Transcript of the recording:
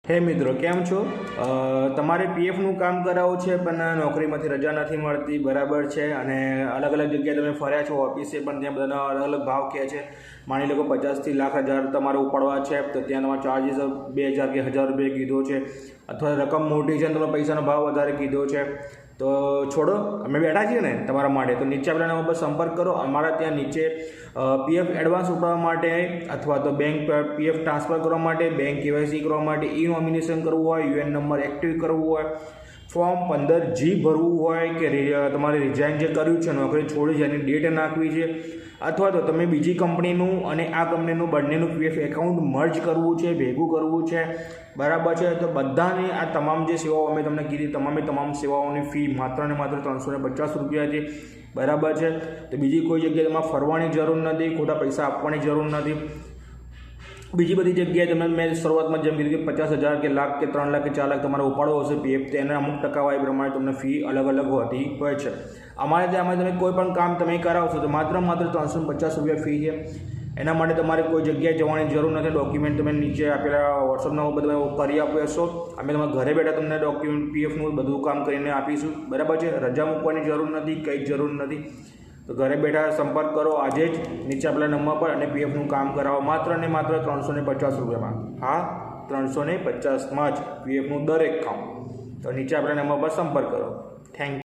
હે મિત્રો, કેમ છો? તમારે પીએફનું કામ કરાવવું છે પણ નોકરીમાંથી રજા નથી મળતી, બરાબર છે, અને અલગ અલગ જગ્યાએ તમે ફર્યા છો ઓફિસે, પણ ત્યાં બધાના અલગ અલગ ભાવ કહે છે. માની લો કે 50 થી લાખ 1000 તમારે ઉપાડવા છે, તો ત્યાં તમારા ચાર્જીસ 2000 કે 1000 રૂપિયા કીધો છે, અથવા રકમ મોટી છે અને તમે પૈસાનો ભાવ વધારે કીધો છે. તો છોડો, અમે બેઠા છીએ ને તમારા માટે. તો નીચે આપણા નંબર પર સંપર્ક કરો. અમારા ત્યાં નીચે પીએફ એડવાન્સ ઉપાડવા માટે, અથવા તો બેંક પીએફ ટ્રાન્સફર કરવા માટે, બેંક કેવાયસી કરવા માટે, ઈ નોમિનેશન કરવું હોય, યુએન નંબર એક્ટિવ કરવું હોય, ફોર્મ 15G ભરવું હોય, કે તમારે રિઝાઇન જે કર્યું છે, નોકરી છોડી છે એની ડેટ નાખવી છે, અથવા તો તમે બીજી કંપનીનું અને આ કંપનીનું બંનેનું પીએફ એકાઉન્ટ મર્જ કરવું છે, ભેગું કરવું છે, બરાબર છે. તો બધાની આ તમામ જે સેવાઓ અમે તમને કીધી, તમામ સેવાઓની ફી માત્ર ને માત્ર 350 રૂપિયા છે, બરાબર છે. તો બીજી કોઈ જગ્યાએ તમારે ફરવાની જરૂર નથી, ખોટા પૈસા આપવાની જરૂર નથી. બીજી બધી જગ્યાએ તમે મેં શરૂઆતમાં જેમ કીધું કે 50,000 કે લાખ કે 3 લાખ કે 4 લાખ તમારે ઉપાડવો હશે પીએફ, તો એના અમુક ટકાવારી પ્રમાણે તમને ફી અલગ અલગ હોતી હોય છે. અમારે ત્યાં તમે કોઈ પણ કામ તમે કરાવશો તો માત્ર 350 રૂપિયા ફી છે. એના માટે તમારે કોઈ જગ્યાએ જવાની જરૂર નથી. ડોક્યુમેન્ટ તમે નીચે આપેલા વોટ્સઅપ નંબર પર તમે કરી આપશો, અમે તમારા ઘરે બેઠા તમને ડોક્યુમેન્ટ પીએફનું બધું કામ કરીને આપીશું, બરાબર છે. રજા મૂકવાની જરૂર નથી, કંઈ જ જરૂર નથી. તો ઘરે બેઠા સંપર્ક કરો આજે જ નીચે આપેલા નંબર પર અને પીએફનું કામ કરાવો માત્ર ને માત્ર 350 રૂપિયામાં. હા, 350માં જ પીએફનું દરેક કામ. તો નીચે આપેલા નંબર પર સંપર્ક કરો. Thank you.